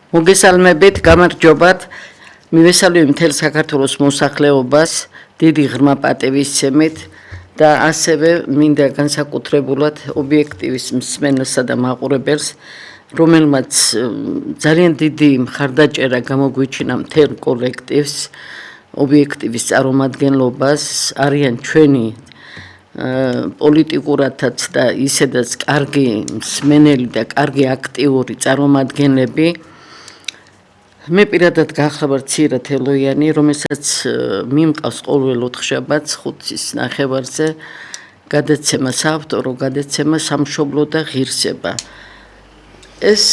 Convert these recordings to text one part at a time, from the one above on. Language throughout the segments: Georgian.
მოგესალმებით, გამარჯობათ. მივესალმები მთელ საქართველოს მოსახლეობას დიდი ღრმა პატივისცემით და ასევე მინდა განსაკუთრებულად ობიექტივის მსმენელსა და მაყურებელს, რომელმაც ძალიან დიდი მხარდაჭერა გამოგვიჩინა მთელ კოლექტივს, ობიექტივის წარმომადგენლობას, არიან ჩვენი პოლიტიკურათაც და ისედაც კარგი მსმენელი და კარგი აქტიური წარმომადგენლები. მე პირადად გახლავართ ცირა თელოიანი, რომელსაც მიმყავს ყოველ ოთხშაბათს 5-ის ნახევარზე გადაცემა, საავტორო გადაცემა სამშობლო და ღირსება. ეს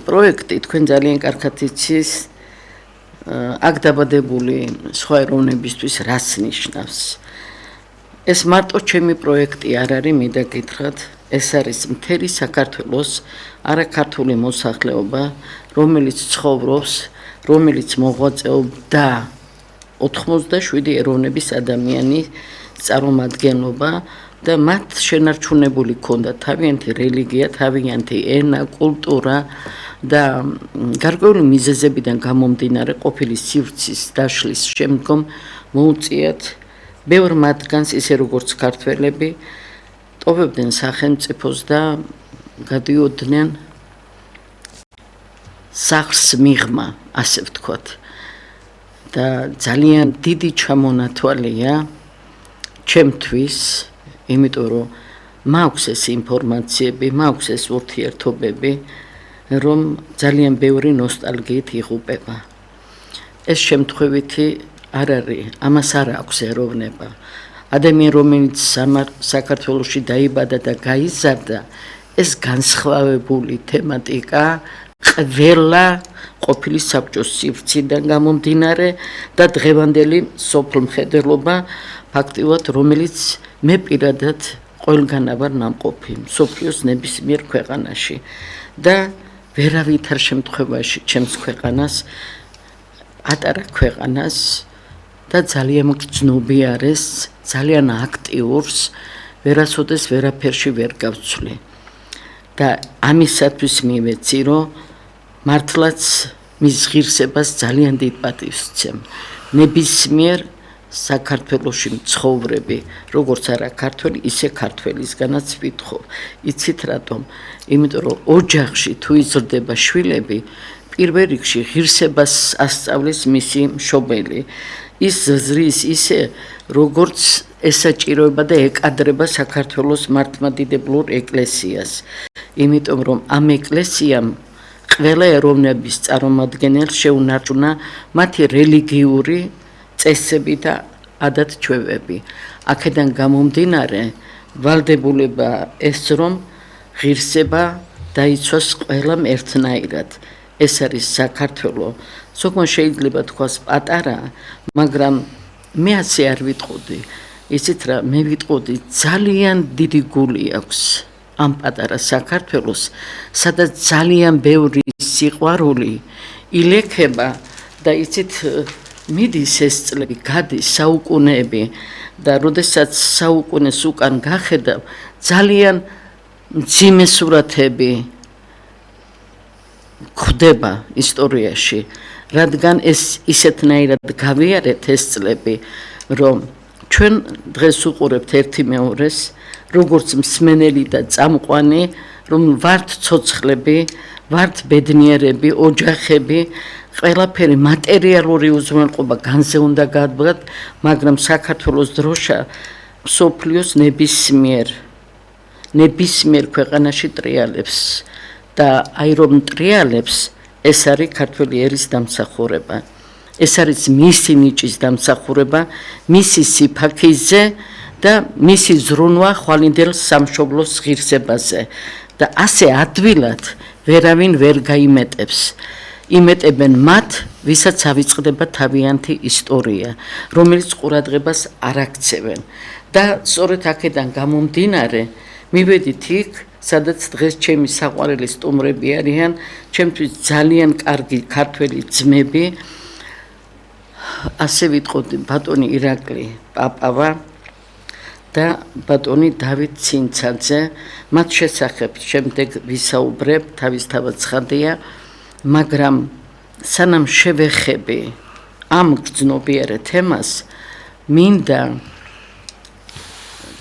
პროექტი თქვენ ძალიან კარგად იცის, აქ დაბადებული სხვა ეროვნებისთვის რას ნიშნავს. ეს მარტო ჩემი პროექტი არ არის, მინდა გითხრათ, ეს არის მთელი საქართველოს არაქართული მოსახლეობა, რომელიც ცხოვრობს, რომელიც მოღვაწეობდა 87 ეროვნების ადამიანის წარმომადგენლობა და მათ შენარჩუნებული ჰქონდა თავიანთი რელიგია, თავიანთი ენა, კულტურა და გარკვეული მიზეზებიდან გამომდინარე ყოფილი სივრცის დაშლის შემდგომ მოუწიათ ბევრ მათგანს, ისე როგორც ქართველები, ტოვებდნენ სახელმწიფოს და გადიოდნენ სახლს მიღმა, ასე ვთქვათ. და ძალიან დიდი ჩამონათვალია ჩემთვის, იმიტომ რომ მაქვს ეს ინფორმაციები, მაქვს ეს ურთიერთობები, რომ ძალიან ბევრი ნოსტალგიით იღუპება. ეს შემთხვევითი არ არის, ამას არ აქვს ეროვნება. ადამიანი, რომელიც საქართველოში დაიბადა და გაიზარდა, ეს განსხვავებული თემატიკა ყველა ყოფილი საბჭოს სივრციდან გამომდინარე და დღევანდელი სოფლმხედველობა, ფაქტიურად, რომელიც მე პირადად ყველგან ვარ ნამყოფი მსოფლიოს ნებისმიერ ქვეყანაში და ვერავითარ შემთხვევაში ჩემს ქვეყანას, პატარა ქვეყანას და ძალიან მგრძნობიარეს, ძალიან აქტიურს, ვერასოდეს ვერაფერში ვერ გავცვლი. და ამისათვის მივეცი, რომ მართლაც მის ღირსებას ძალიან დიდ პატივს ვცემ. ნებისმიერ საქართველოში მცხოვრები, როგორც არა ქართველი, ისე ქართველისგანაც ვითხო. იცით რატომ? იმიტომ რომ ოჯახში თუ იზრდება შვილები, პირველ რიგში ღირსებას ასწავლის მისი მშობელი. ის ზრდის ისე, როგორც ესაჭიროება და ეკადრება საქართველოს მართლმადიდებლურ ეკლესიას. იმიტომ რომ ამ ეკლესიამ ყველა ეროვნების წარმომადგენელს შეუნარჩუნა მათი რელიგიური წესები და ადათ-ჩვევები. აქედან გამომდინარე, ვალდებულება ეს, რომ ღირსება დაიცვას ყველამ ერთნაირად. ეს არის საქართველო. ზოგმა შეიძლება თქვას პატარა, მაგრამ მე ასე არ ვიტყოდი. იცით რა, მე ვიტყოდი, ძალიან დიდი გული აქვს ამ პატარა საქართველოს, სადაც ძალიან ბევრი სიყვარული ილექება და იცით, მიდის ეს წლები, გადის საუკუნეები და როდესაც საუკუნეს უკან გახედავ, ძალიან მძიმე სურათები გვხვდება ისტორიაში, რადგან ეს ისეთნაირად გავიარეთ ეს წლები, რომ ჩვენ დღეს უყურებთ ერთი მეორეს, როგორც მსმენელი და წამყვანი, რომ ვართ ცოცხლები, ვართ ბედნიერები, ოჯახები, ყველაფერი მატერიალური უზრუნველყოფა განზე უნდა გადადგათ, მაგრამ საქართველოს დროშა მსოფლიოს ნებისმიერ ქვეყანაში ტრიალებს და აი რომ ტრიალებს, ეს არის ქართველი ერის დამსახურება. ეს არის მისი ნიჭის დამსახურება, მისი სიფაქიზე და მისი ზრუნვა ხვალინდელ სამშობლოს ღირსებაზე. და ასე ადვილად ვერავინ ვერ გაიმეტებს. იმეტებენ მათ, ვისაც ავიწყდება თავიანთი ისტორია, რომელიც ყურადღებას არ აქცევენ. და სწორედ აქედან გამომდინარე, მივედით იქ, სადაც დღეს ჩემი საყვარელი სტუმრები არიან, ჩემთვის ძალიან კარგი ქართველი ძმები, ასე ვიტყოდი, ბატონი ირაკლი პაპავა და ბატონი დავით ცინცაძე. მათ შესახებ შემდეგ ვისაუბრებ, თავისთავად ცხადია, მაგრამ სანამ შევეხები ამ გრძნობიარე თემას, მინდა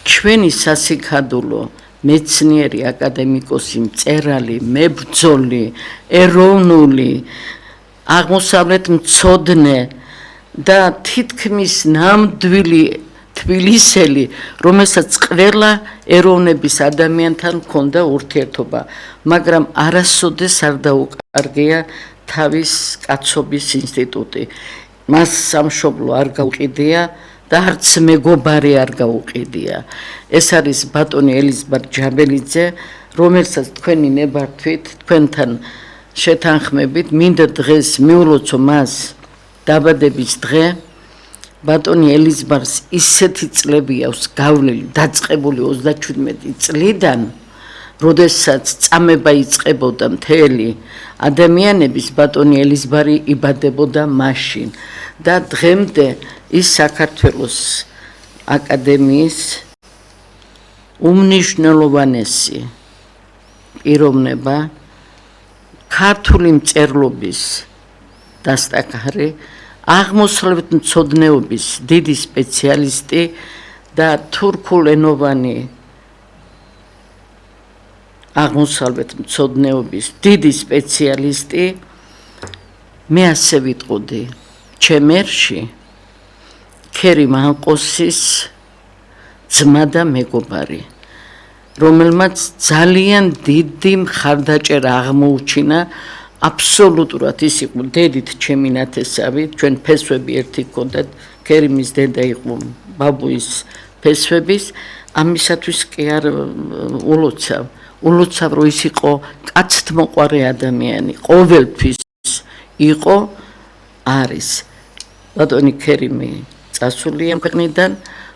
ჩვენი სასიქადულო მეცნიერი აკადემიკოსი, მწერალი, მებრძოლი, ეროვნული, აღმოსავლეთ მცოდნე და თითქმის ნამდვილი თბილისელი, რომელსაც ყველა ეროვნების ადამიანთან ჰქონდა ურთიერთობა, მაგრამ არასოდეს არ დაუკარგია თავის კაცობის ინსტიტუტი. მას სამშობლო არ გაუყიდია და არც მეგობარი არ გაუყიდია. ეს არის ბატონი ელიზბარ ჯაბელიძე, რომელსაც თქვენი ნებართვით, თქვენთან შეთანხმებით, მინდა დღეს მიულოცო მას დაბადების დღე. ბატონი ელიზბარს ისეთი წლები აქვს გავლილი, დაწყებული 37 წლიდან, როდესაც წამება იწყებოდა მთელი ადამიანების, ბატონი ელიზბარი იბადებოდა მაშინ და დღემდე ის საქართველოს აკადემიის უმნიშვნელოვანესი პიროვნება, ქართული მწერლობის დასტაკარი, აღმოსავლეთ მცოდნეობის დიდი სპეციალისტი და თურქულენოვანი აღმოსავლეთ მცოდნეობის დიდი სპეციალისტი. მე ასე ვიტყოდი, ჩემერში ქერი მანყოსის ძმა და მეგობარი, რომელმაც ძალიან დიდი მხარდაჭერა აღმოუჩინა. აბსოლუტურად ის იყო დედით ჩემი ნათესავი, ჩვენ ფესვები ერთი ჰქონდათ, ქერიმის დედა იყო ბაბუის ფესვების, ამისათვის კი არ ულოცავ, რომ ის იყო კაცთმოყვარე ადამიანი, ყოველთვის იყო, არის. ბატონი ქერიმი წასულია ქვეყნიდან,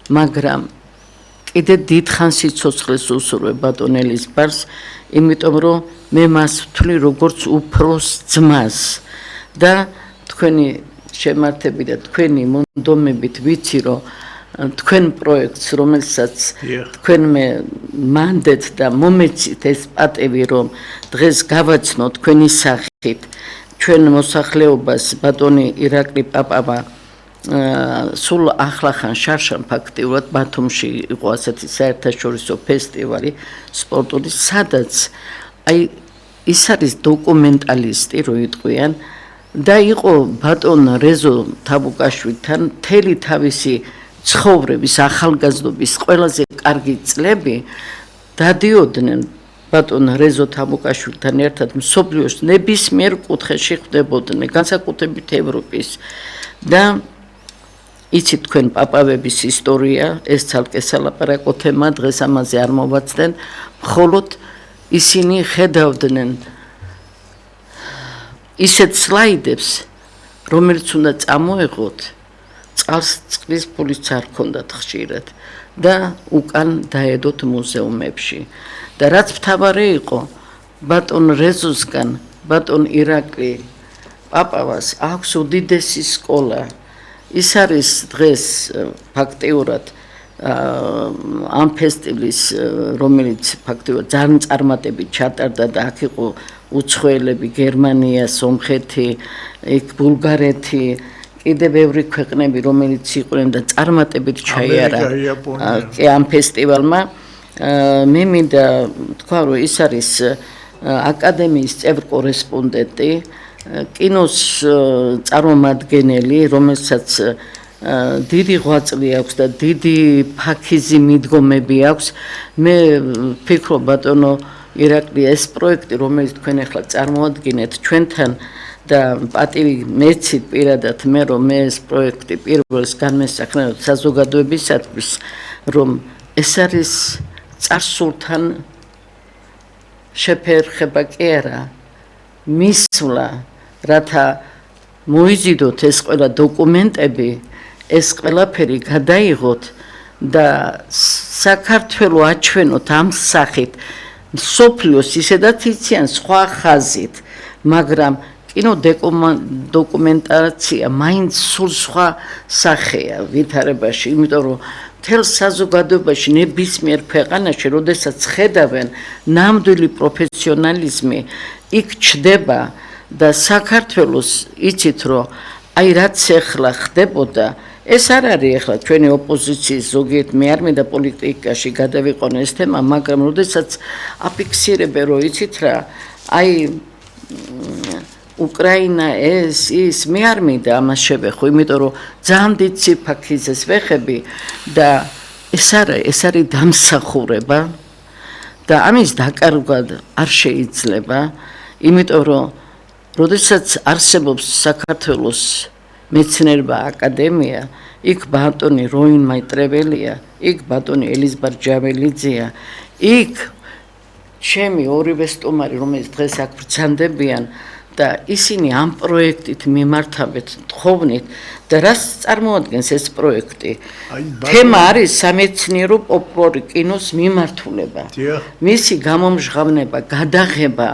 მაგრამ კიდე დიდხანს სიცოცხლეს უსურვებ ბატონ ელიზბარს, იმიტომ რომ მე მას ვთვლი როგორც უფროს ძმას და თქვენი შემართებით და თქვენი მონდომებით ვიცი, რომ თქვენ პროექტს, რომელსაც თქვენმე მანდეთ და მომეცით ეს პატევი, რომ დღეს გავაცნოთ თქვენი სახით ჩვენ მოსახლეობას, ბატონი ირაკლი პაპავა სულ ახლახან შარშან ფაქტიურად ბათუმში იყო ასეთი საერთაშორისო ფესტივალი სპორტული, სადაც ის არის დოკუმენტალისტი, რო იტყვიან, და იყო ბატონ რეზო თაბუკაშვილთან მთელი თავისი ცხოვრების, ახალგაზრდობის ყველაზე კარგი წლები დადიოდნენ ბატონ რეზო თაბუკაშვილთან ერთად მსოფლიოს ნებისმიერ კუთხეში ხვდებოდნენ, განსაკუთრებით ევროპის. და იცით თქვენ პაპავების ისტორია, ეს ცალკე სალაპარაკო თემა, დღეს ამაზე არ მოვაცდენ, მხოლოდ ისინი ხედავდნენ ისეთ სლაიდებს, რომელიც უნდა წამოეღოთ, წყალს წყლის ფულიც არ ჰქონდათ ხშირად და უკან დაედოთ მუზეუმებში. და რაც მთავარი იყო, ბატონ რეზოსგან, ბატონ ირაკლი პაპავას აქვს უდიდესი სკოლა. ის არის დღეს ფაქტიურად ამ ფესტივალის, რომელიც ფაქტიურად ძალიან წარმატებით ჩატარდა და აქ იყო უცხოელები, გერმანია, სომხეთი, ბულგარეთი, კიდევ ბევრი ქვეყნები, რომელიც იყვნენ და წარმატებით ჩაიარა ამ ფესტივალმა. მე მინდა თქვა, რომ ის არის აკადემიის წევრ კორესპონდენტი, კინოს წარმომადგენელი, რომელსაც დიდი ღვაწლი აქვს და დიდი ფაქიზი მიდგომები აქვს. მე ვფიქრობ, ბატონო ირაკლი, ეს პროექტი, რომელიც თქვენ ახლა წარმოადგენთ ჩვენთან და პატივი მეცით პირადად მე, რომ მე ეს პროექტი პირველს განმესახნევად საზოგადოებისათვის, რომ ეს არის წარსულთან შეფერხება კი არა, მისვლა, რათა მოიზიდოთ ეს ყველა დოკუმენტები, ეს ყველაფერი გადაიღოთ და საქართველო აჩვენოთ ამ სახით, მსოფლიოს ისედაც იციან სხვა ხაზით, მაგრამ კინო დოკუმენტაცია მაინც სულ სხვა სახეა ვითარებაში, იმიტომ რომ მთელ საზოგადოებაში ნებისმიერ ქვეყანაში, როდესაც ხედავენ ნამდვილი პროფესიონალიზმი, იქ ჩდება და საქართველოს იცით რომ აი რაც ახლა ხდებოდა ეს არ არის ახლა ჩვენი ოპოზიციის ზოგიერთ მე არ მინდა პოლიტიკაში გადავიყვანო ეს თემა მაგრამ როდესაც აფიქსირებენ რომ იცით რა აი უკრაინა ის მე არ მინდა ამას შევეხო იმიტომ რომ ძალიან დიდ ციფაქიზეს ვეხები და ეს არის დამსახურება და ამის დაკარგვად არ შეიძლება იმიტომ რომ როდესაც არსებობს საქართველოს მეცნიერება აკადემია იქ ბატონი როინ მაიტრეველია იქ ბატონი ელიზბარ ჯაველიძეა იქ ჩემი ორივე სტუმარი რომელიც დღეს აქ ბრძანდებიან და ისინი ამ პროექტით მიმართავენ თხოვნით და რაც წარმოადგენს ეს პროექტი თემა არის სამეცნიერო პოპულური კინოს მიმართულება მისი გამომჟღავნება გადაღება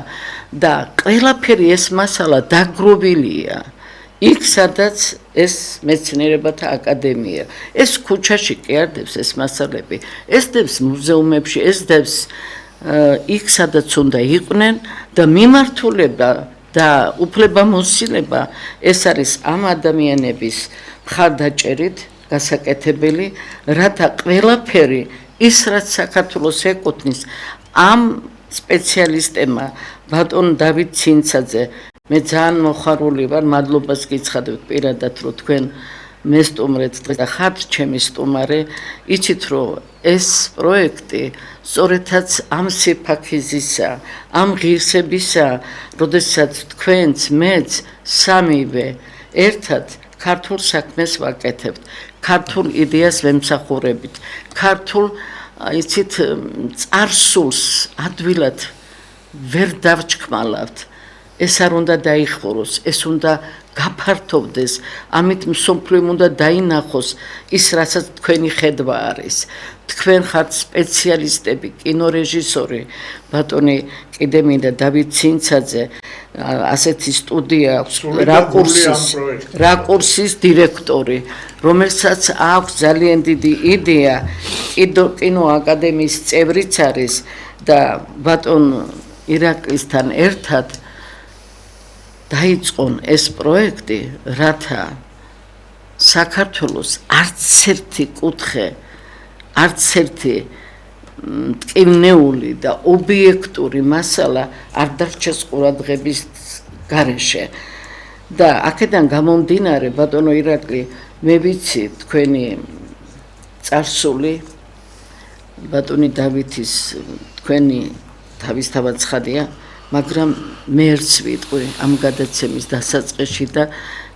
და ყველაფერი ეს მასალა დაგროვილია იქ სადაც ეს მეცნიერებათა აკადემია ეს ქუჩაში კი არ დევს ეს მასალები ეს დევს მუზეუმებში ეს დევს იქ სადაც უნდა იყვნენ და მიმართულება და უფლებამოსილება ეს არის ამ ადამიანების მხარდაჭერით გასაკეთებელი რათა ყველაფერი ის რაც საქართველოს ეკუთვნის ამ სპეციალისტებმა ბატონ დავით ცინცაძე მე ძალიან მოხარული ვარ მადლობას გიცხადებ პირადად რომ თქვენ მე სტუმრეთ დღეს და ხართ ჩემი სტუმარე იცით რომ ეს პროექტი სწორედაც ამ სიფაქიზისა ამ ღირსებისა როდესაც თქვენც მეც სამივე ერთად ქართულ საქმეს ვაკეთებთ ქართულ იდეას ვემსახურებით ქართულ იცით წარსულს ადვილად ვერ დავჩქმალავთ ეს არ უნდა დაიხუროს ეს უნდა გაფართოვდეს ამით მსოფლიომ უნდა დაინახოს ის რასაც თქვენი ხედვა არის თქვენ ხართ სპეციალისტები კინორეჟისორი ბატონი კიდე მინდა დავით ცინცაძე ასეთი სტუდია აქვს რაკურსის დირექტორი რომელსაც აქვს ძალიან დიდი იდეა კინო აკადემიის წევრიც არის და ბატონ ირაკლისთან ერთად დაიწყონ ეს პროექტი, რათა საქართველოს არც ერთი კუთხე, არც ერთი ტკივნეული და ობიექტური მასალა არ დარჩეს ყურადღების გარეშე. და აქედან გამომდინარე, ბატონო ირაკლი, მე ვიცი თქვენი წარსული, ბატონი დავითის თქვენი თავისთავად ცხადია, მაგრამ მე ერთს ვიტყვი ამ გადაცემის დასაწყისში და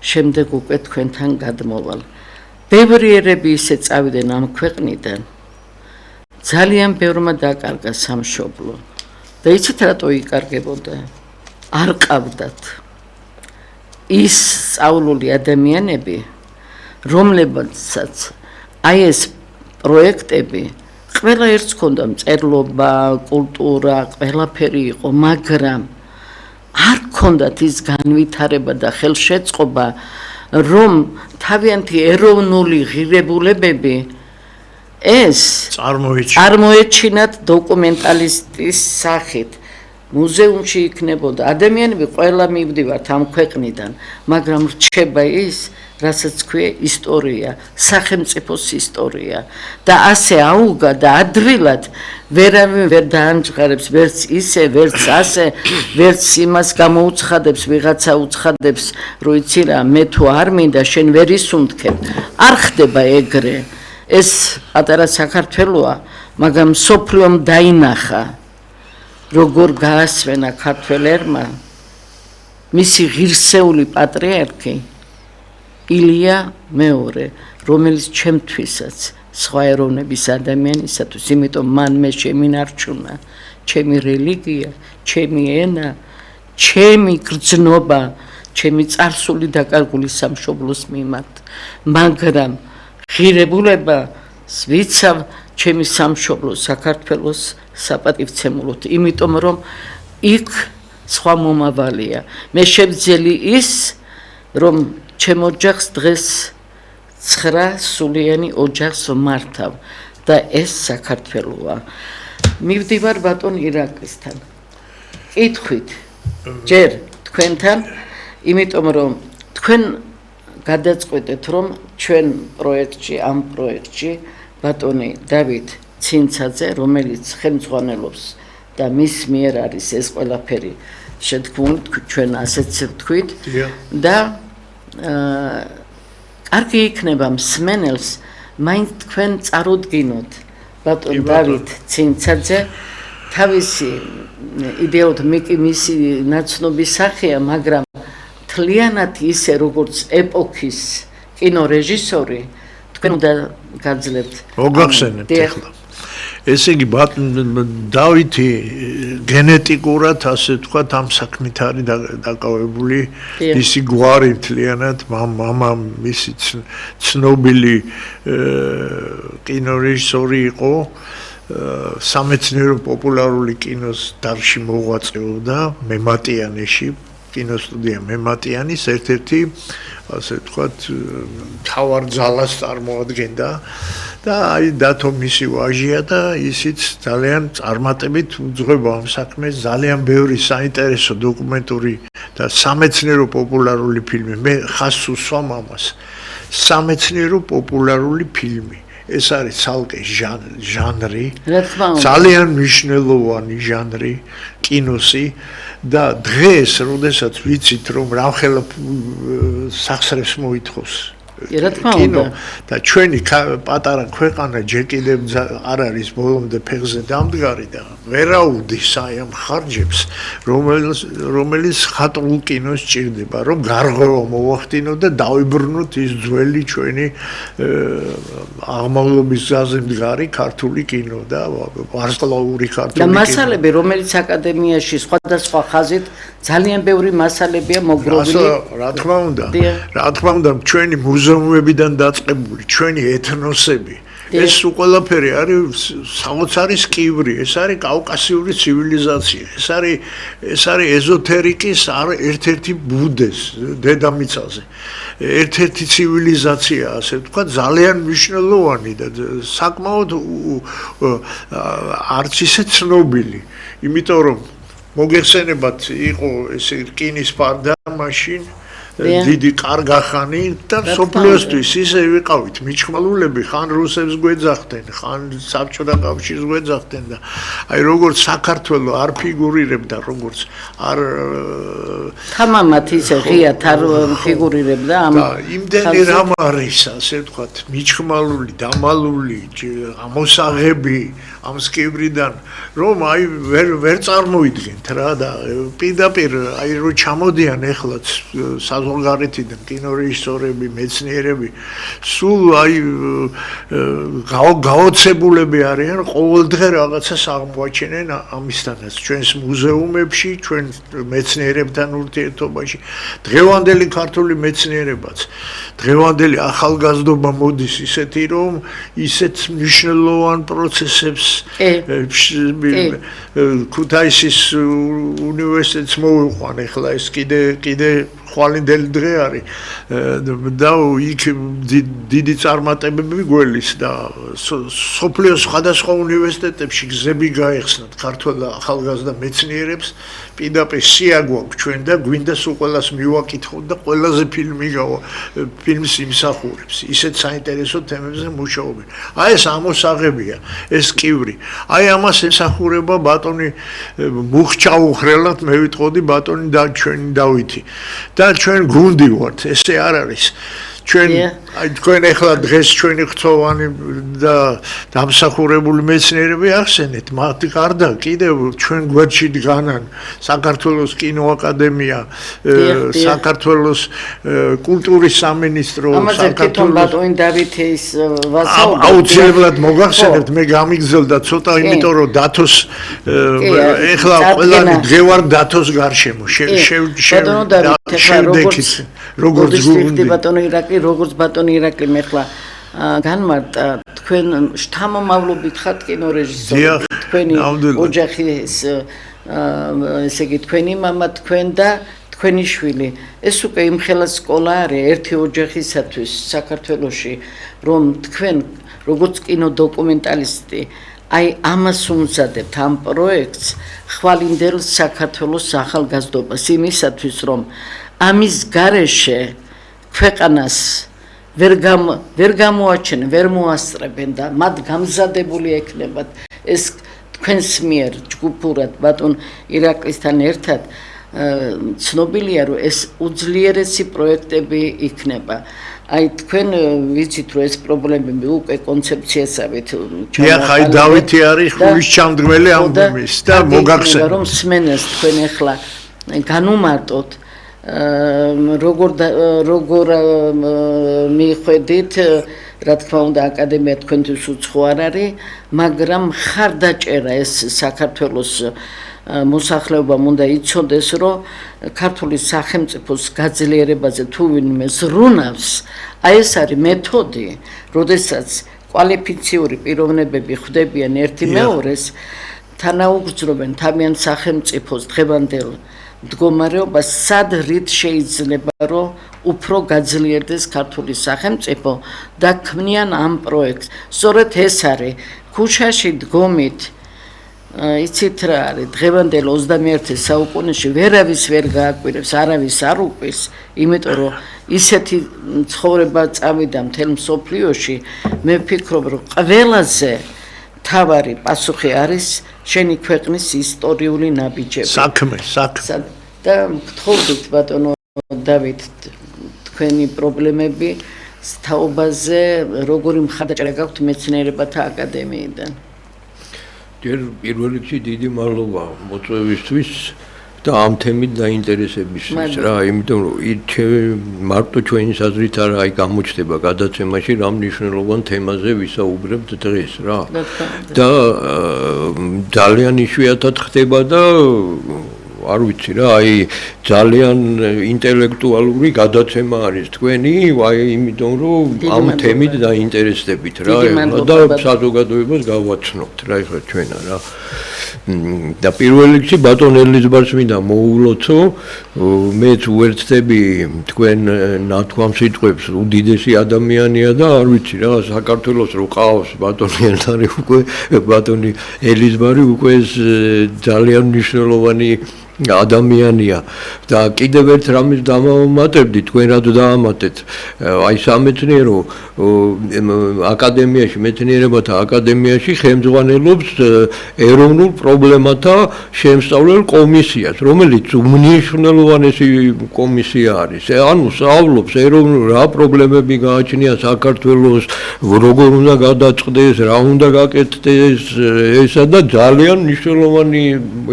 შემდეგ უკვე თქვენთან გადმოვალ. ბევრი ერები ისე წავიდნენ ამ ქვეყნიდან. ძალიან ბევრმა დაკარგა სამშობლო. და იცით რატო იკარგებოდა? არ ყავდათ ის სწავლული ადამიანები, რომლებსაც აი ეს პროექტები ყველა ერთს ჰქონდა მწერლობა, კულტურა, ყველაფერი იყო, მაგრამ არ ჰქონდათ ის განვითარება და ხელშეწყობა, რომ თავიანთი ეროვნული ღირებულებები ეს წარმოეჩინათ დოკუმენტალისტის სახით. მუზეუმში იქნებოდა ადამიანები ყველა მივდივართ ამ ქვეყნიდან, მაგრამ რჩება ის, რასაც ქვია ისტორია, სახელმწიფოს ისტორია და ასე აუგა და ადვილად ვერავინ ვერ დაამჯღარებს, ვერც ისე, ვერც ასე, ვერც იმას გამოუცხადებს, ვიღაცა უცხადებს, რომ იცი რა, მე თუ არ მინდა, შენ ვერ ისუნთქებ. არ ხდება ეგრე. ეს პატარა საქართველოა, მაგრამ მსოფლიომ დაინახა, როგორ გაასვენა ქართველერმა მისი ღირსეული პატრიარქი ილია მეორე, რომელიც ჩემთვისაც სხვა ეროვნების ადამიანისათვის, იმიტომ მან მე შემინარჩუნა ჩემი რელიგია, ჩემი ენა, ჩემი გრძნობა, ჩემი წარსული დაკარგული სამშობლოს მიმართ, მაგრამ ღირებულება ვიცავ ჩემი სამშობლო საქართველოს საპატივცემულოდ, იმიტომ რომ იქ სხვა მომავალია. მე შევძელი ის, რომ ჩემ ოჯახს დღეს 9 სულიანი ოჯახს ვმართავ და ეს საქართველოა. მივდივარ ბატონ ირაკლისთან. კითხვით, ჯერ თქვენთან, იმიტომ რომ თქვენ გადაწყვეტეთ რომ ჩვენ ამ პროექტში ბატონი დავით ცინცაძე, რომელიც ხელმძღვანელობს და მის მიერ არის ეს ყველაფერი შეთქმული, ჩვენ ასეც ვთქვით და კარგი იქნება მსმენელს მაინც თქვენ წარუდგინოთ ბატონ დავით ცინცაძე თავისი იდეოდ მისი ნაცნობის სახეა, მაგრამ მთლიანად ისე როგორც ეპოქის კინორეჟისორი თქვენ უნდა გაძლევთ. მოგახსენებთ ახლა. ესე იგი დავითი გენეტიკურად ასე ვთქვათ ამ საქმით არის დაკავებული, ისი გვარი მთლიანად მამა მისი ცნობილი კინორეჟისორი იყო. სამეცნიერო პოპულარული კინოს დარგში მოღვაწეობდა მემატიანეში, კინოსტუდია მემატიანის ერთ-ერთი ასე ვთქვათ თავარ ძალას წარმოადგენდა და აი დათო მისი ვაჟია და ისიც ძალიან წარმატებით უძღვება ამ საქმეს, ძალიან ბევრი საინტერესო დოკუმენტური და სამეცნიერო პოპულარული ფილმი. მე ხაზს უსვამ ამას. სამეცნიერო პოპულარული ფილმი. ეს არის ცალკე ჟანრი, ძალიან მნიშვნელოვანი ჟანრი კინოსი და დღეს, როდესაც ვიცით, რომ რამხელა სახსრებს მოითხოვს კინო და ჩვენი პატარა ქვეყანა ჯერ კიდევ არ არის ბოლომდე ფეხზე დამდგარი და ვერაუდის აი ამ ხარჯებს, რომელიც ხატრულ კინოს ჭირდება, რომ გარღვევა მოვახდინოთ და დავიბრუნოთ ის ძველი ჩვენი აღმავლობის გზაზე მდგარი ქართული კინო და ვარსკვლავური ქართული კინო. და მასალები, რომელიც აკადემიაში სხვადასხვა ხაზით ძალიან ბევრი მასალებია მოგროვილი. რა თქმა უნდა, ჩვენი მუზეუმებიდან დაწყებული, ჩვენი ეთნოსები ეს ყველაფერი არის საოცარი სკივრი, ეს არის კავკასიური ცივილიზაცია, ეს არის ეზოთერიკის ერთ-ერთი ბუდეს დედამიწაზე. ერთ-ერთი ცივილიზაცია, ასე ვთქვათ, ძალიან მნიშვნელოვანი და საკმაოდ არც ისე ცნობილი, იმიტომ რომ მოგეხსენებათ, იყო ეს რკინის ფარდა მაშინ დიდი კარგახანი და სოფლიოსთვის ისე ვიყავით მიჩხმალულები, ხან რუსებს გვეძახდნენ, ხან საბჭოთა კავშირს გვეძახდნენ და აი როგორც საქართველო არ ფიგურირებდა, როგორც არ თამამად ისე ღიად არ ფიგურირებდა ამ და იმდენი რამ არის, ასე ვთქვათ, მიჩხმალული, დამალული, ამოსაღები ამ სკივრიდან, რომ აი ვერ წარმოიდგენთ რა და პირდაპირ აი რო ჩამოდიან ეხლაც საზღვარგარეთიდან კინორეჟისორები, მეცნიერები, სულ აი გაოცებულები არიან, ყოველდღე რაღაცას აღმოაჩენენ ამისთანაც ჩვენს მუზეუმებში, ჩვენ მეცნიერებთან ურთიერთობაში, დღევანდელი ქართული მეცნიერებაც, დღევანდელი ახალგაზრდობა მოდის ისეთი, რომ ისეთ მნიშვნელოვან პროცესებს ქუთაისის უნივერსიტეტს მოუყვან, ეხლა ეს კიდე ხვალინდელი დღე არის და იქ დიდი წარმატებები გველის და სოფლიოს სხვადასხვა უნივერსიტეტებში გზები გაეხსნათ ქართველ ახალგაზრდა მეცნიერებს, პირდაპირ სია გვაქვს ჩვენ და გვინდა სულ ყველას მივაკითხოთ და ყველაზე ფილმს იმსახურებს, ისეთ საინტერესო თემებზე მუშაობენ. აი ეს ამოსაღებია, ეს კივრი. აი ამას ემსახურება ბატონი მუხჩაუხრელად მე ვიტყოდი ბატონი და ჩვენი დავითი. და ჩვენ გუნდი ვართ, ესე არ არის. ჩვენ აი თქვენ ახლა დღეს ჩვენი ხწოვანი და დამსახურებული მეცნიერები ახსენეთ, მათ გარდა კიდევ ჩვენ გვერდში დგანან საქართველოს კინოაკადემია, საქართველოს კულტურის სამინისტრო, საქართველოს ბატონი დავითის ვასაუბრა. აუცილებლად მოგახსენებთ, მე გამიგზელდა ცოტა, იმიტომ რომ დათოს ახლა ყველანი დღევარ დათოს გარშემო. ბატონო დავით, როგორც გუნდი ბატონი ირაკლი, როგორც ბატონი ირაკლი მე ხლა განმარტა თქვენ შთამომავლობით ხართ კინორეჟისორი, თქვენი ოჯახის ესე იგი თქვენი მამა, თქვენ და თქვენი შვილი. ეს უკვე იმხელა სკოლა არის ერთი ოჯახისათვის საქართველოში, რომ თქვენ როგორც კინო დოკუმენტალისტი აი ამას უმზადებთ ამ პროექტს ხვალინდელ საქართველოს ახალგაზრდობას იმისათვის რომ ამის გარეშე ქვეყანას ვერ გამოაჩენენ, ვერ მოასწრებენ და მათ გამზადებული ექნებათ ეს თქვენს მიერ ჯგუფურად ბატონ ირაკლისთან ერთად ცნობილია რომ ეს უძლიერესი პროექტები იქნება. აი თქვენ ვიცით რომ ეს პრობლემები უკვე კონცეფციასავით ხაი დავითი არის ხულის ჩამდგმელი ამბობის და მოგახსენებთ რომ სმენას თქვენ ახლა განუმარტოთ როგორ მიხედით რა თქმა უნდა აკადემია თქვენთვის უცხო არ არის მაგრამ ხარდაჭერა ეს საქართველოს მოსახლეობამ უნდა იცოდეს რომ ქართული სახელმწიფოს გაძლიერებაზე თუ ვინმე ზრუნავს აი ეს არის მეთოდი როდესაც კვალიფიციური პიროვნებები ხვდებიან ერთი მეორეს თანაუგრძნობენ თავიანთ სახელმწიფოს დღევანდელ მდგომარეობას სად რით შეიძლება რომ უფრო გაძლიერდეს ქართული სახელმწიფო და ქმნიან ამ პროექტს სწორედ ეს არის ქუჩაში დგომით იცით რა არის დღევანდელ 21 საუკუნეში ვერავის ვერ გააკვირებს არავის არ უყვირს იმიტომ რომ ისეთი ცხოვრება წავიდა მთელ მსოფლიოში მე ვფიქრობ რომ ყველაზე თავარი პასუხი არის შენი ქვეყნის ისტორიული ნაბიჯები საქმე და გთხოვდით ბატონო დავით თქვენი პრობლემები თაობაზე როგორი მხარდაჭერა გაქვთ მეცნიერებათა აკადემიიდან პირველ რიგში დიდი მადლობა მოწვევისთვის და ამ თემით დაინტერესებისთვის რა, იმიტომ რომ მარტო ჩვენი საზრით არა აი გამოჩნდება გადაცემაში რამ მნიშვნელოვან თემაზე ვისაუბრებთ დღეს რა. და ძალიან იშვიათად ხდება და არ ვიცი რა, აი ძალიან ინტელექტუალური გადაცემა არის თქვენი, აი იმიტომ რომ ამ თემით დაინტერესდებით რა და საზოგადოებას გავაცნობთ რა ეხლა ჩვენა რა. და პირველ რიგში ბატონ ელიზბარს მინდა მოულოცო, მეც უერთდები თქვენ ნათქვამ სიტყვებს, უდიდესი ადამიანია და არ ვიცი რა, საქართველოს რო ყავს ბატონი ელდარი უკვე ბატონი ელიზბარი უკვე ძალიან მნიშვნელოვანი ადამიანია და კიდევ ერთ რამის დამამატებდი თქვენ რა დაამატეთ აი სამეცნიერო აკადემიაში მეცნიერებათა აკადემიაში ხელმძღვანელობს ეროვნულ პრობლემათა შემსწავლელ კომისიას რომელიც უმნიშვნელოვანესი კომისია არის ანუ სწავლობს ეროვნულ რა პრობლემები გააჩნია საქართველოს როგორ უნდა გადაწყდეს რა უნდა გაკეთდეს ესა და ძალიან მნიშვნელოვანი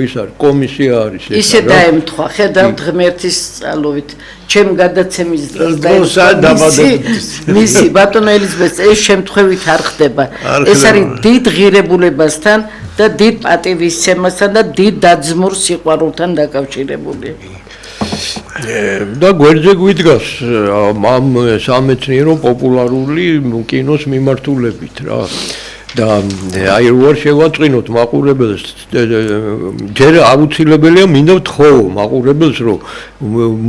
ის არის კომისია არის ისე დაემთხვა ხედავთ ღმერთის წყალობით ჩემ გადაცემის დროს მისი ბატონო ელიზაბეთ ეს შემთხვევით არ ხდება ეს არის დიდ ღირებულებასთან და დიდ პატივისცემასთან და დიდ დაძმურ სიყვარულთან დაკავშირებული და გვერდზე გვიდგას ამ სამეცნიერო პოპულარული კინოს მიმართულებით რა და აი როგორ შევაწყინოთ მაყურებელს ჯერ აუცილებელია მინდა ვთხოვო მაყურებელს რომ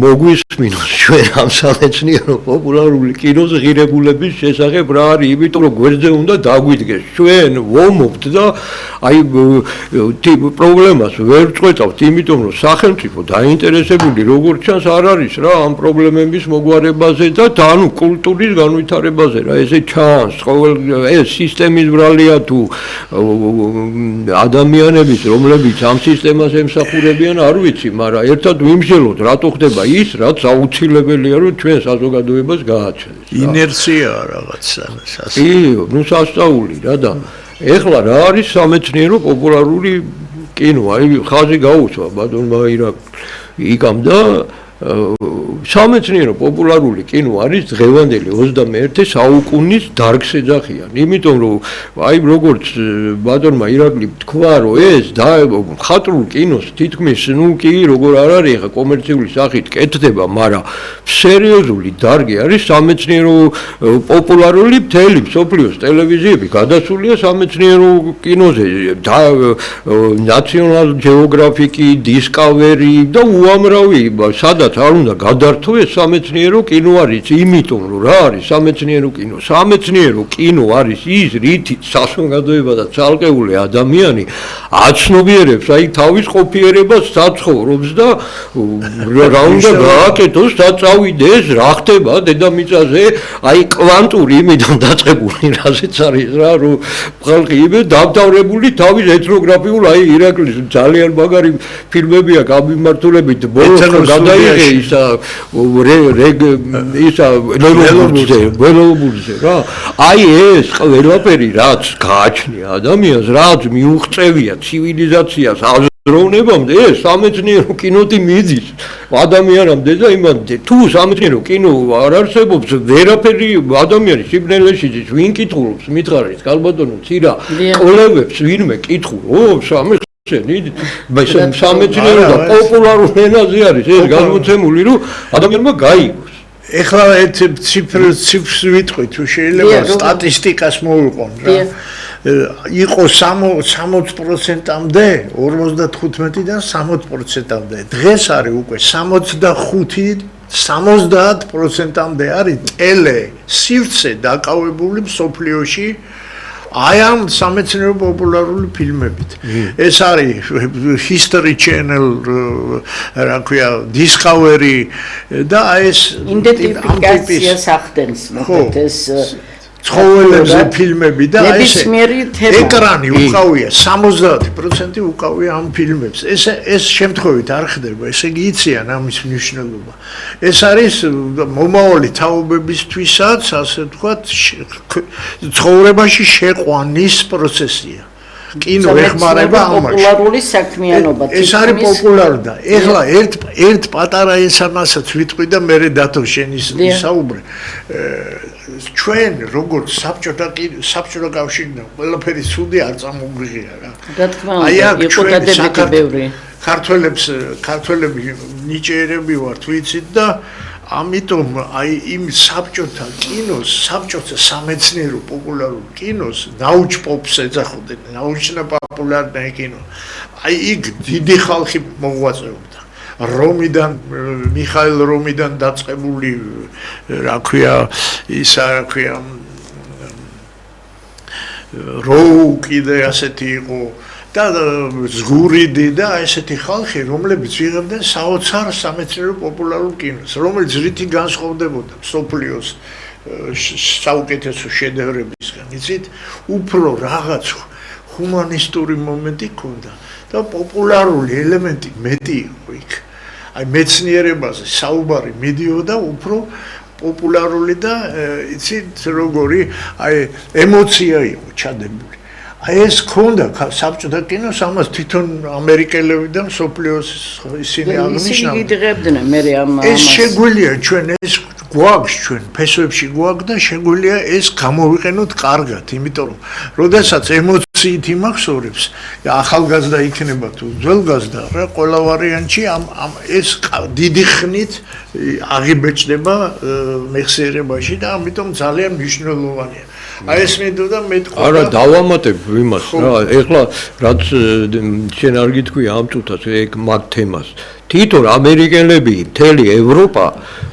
მოგვისმინოს ჩვენ ამ სამეცნიერო პოპულარული კინოს ღირებულების შესახებ რა არის იმიტომ რომ გვერდზე უნდა დაგვიდგეს ჩვენ ვომობთ და აი პრობლემას ვერ წყვეტავთ იმიტომ რომ სახელმწიფო დაინტერესებული როგორც ჩანს არ არის რა ამ პრობლემების მოგვარებაზე და ანუ კულტურის განვითარებაზე რა ესე ჩანს ყოველ ეს სისტემის თუ ადამიანების რომლებიც ამ სისტემას ემსახურებიან არ ვიცი მაგრამ ერთად ვიმსჯელოთ რატო ხდება ის რაც აუცილებელია რომ ჩვენ საზოგადოებას გააჩნდეს ინერცია რაღაცა ნუ სასწაული რა და ეხლა რა არის სამეცნიერო პოპულარული კინო აი ხაზი გაუცვა ბატონმა იკამ და სამეცნიერო პოპულარული კინო არის დღევანდელი 21 საუკუნის დარგსეძახიან. იმიტომ რომ აი როგორც ბატონმა ირაკლი თქვა რომ ეს მხატვრულ კინოს თითქმის ნუ კი როგორ არ არის ხა კომერციული სახით კეთდება, მაგრამ სერიოზული დარგი არის სამეცნიერო პოპულარული მთელი მსოფლიოს ტელევიზიები გადასულია სამეცნიერო კინოზე. National Geographic, Discovery და უამრავი სადაც არ უნდა გადარჩეს გამართო ეს სამეცნიერო კინო არის, იმიტომ რომ რა არის სამეცნიერო კინო? სამეცნიერო კინო არის ის, რითიც საზოგადოება და ცალკეული ადამიანი აცნობიერებს აი თავის ყოფიერებას საცხოვრობს და რა უნდა გააკეთოს და წავიდეს, რა ხდება დედამიწაზე, აი კვანტური იმიდან დაწყებული რაზეც არის რა, რომ ხალხი იმე დამთავრებული თავის ეთნოგრაფიულ აი ირაკლის ძალიან მაგარი ფილმებია გამიმართულებით ბოლოს გადაიღე ისა ველოებულზე რა აი ეს ყველაფერი რაც გააჩნია ადამიანს რაც მიუღწევია ცივილიზაციას აზროვნებამდე ეს სამეცნიერო კინოთი მიდის ადამიანამდე და იმამდე თუ სამეცნიერო კინო არ არსებობს ვერაფერი ადამიანის სიბნელეში ის ვინ კითხულობს მითხარით კალბატონო ცირა კოლევებს ვინმე კითხულობს ამის სამეცნიერო და პოპულარულ ენაზე არის ეს გამოცემული რომ ადამიანმა გაიგოს ეხლა ერთ ციფრს ვიტყვით თუ შეიძლება სტატისტიკას მოვიყვონ რა იყო 60%-მდე 55-დან 60%-მდე დღეს არის უკვე 65-70%-მდე არის ტელე სივრცე დაკავებული მსოფლიოში აი ამ სამეცნიერო პოპულარული ფილმებით. ეს არის History Channel, რა ქვია, Discovery და ეს იდენტიფიკაციას ახდენს მოხდეთ ეს ცხოველებზე ფილმები და აი ეს ეკრანი უკავია 70% უკავია ამ ფილმებს. ეს შემთხვევით არ ხდება, ესე იგი იციან ამის მნიშვნელობა. ეს არის მომავალი თაობებისთვისაც, ასე ვთქვათ, ცხოვრებაში შეყვანის პროცესია. კინო ეხმარება ამაში. პოპულარული საქმიანობა. ეს არის პოპულარული და ეხლა ერთ პატარა ესამასაც ვიტყვი და მე დათო შენის საუბრე. ჩვენ როგორც საბჭოთა კავშირიდან ყველაფერი ცუდი არ წამოგვიღია რა. რა თქმა უნდა, იყო დადებითი ბევრი. ქართველები ნიჭიერები ვართ ვიცით და ამიტომ აი იმ საბჭოთა კინოს, საბჭოთა სამეცნიერო პოპულარულ კინოს, ნაუჩ-პოპს ეძახოდნენ, ნაუჩნა-პოპულარное кино. აი იქ დიდი ხალხი მოღვაწეობდა. რომიდან მიხაილ რომიდან დაწყებული რა ქვია ისა რა ქვია როუ კიდე ასეთი იყო და ზგურიდი და ესეთი ხალხი რომლებიც იღებდნენ საოცარ სამეცნიერო პოპულარულ კინოს რომელიც რითი განსხვავდებოდა მსოფლიოს საუკეთესო შედევრებისგან იცით უფრო რაღაც ჰუმანისტური მომენტი ქონდა და პოპულარული ელემენტი მეტი იყო იქ. აი მეცნიერებაზე საუბარი მიდიოდა უფრო პოპულარული და იცით როგორი აი ემოცია იყო ჩადებული. აი ეს ქონდა საბჭოთა კინოს ამას თვითონ ამერიკელები და მსოფლიოს ისინი აღნიშნავდნენ. იგებდნენ მე ამას. ეს შეგვიძლია ჩვენ ეს გვაქვს ჩვენ ფესვებში გვაქვს და შეგვიძლია ეს გამოვიყენოთ კარგად, იმიტომ რომ როდესაც ემოციით იმახსოვრებს, ახალგაზრდა იქნება თუ ძველგაზრდა, რა ყველა ვარიანტში ამ ეს დიდი ხნით აღიბეჭდება მეხსიერებაში და ამიტომ ძალიან მნიშვნელოვანია. აი ეს მინდოდა მეტყობა. არა, დავამატებ იმას რა, ეხლა რაც შენ არ გითქვი ამ წუთას ეგ მაგ თემას. თვითონ ამერიკელები, მთელი ევროპა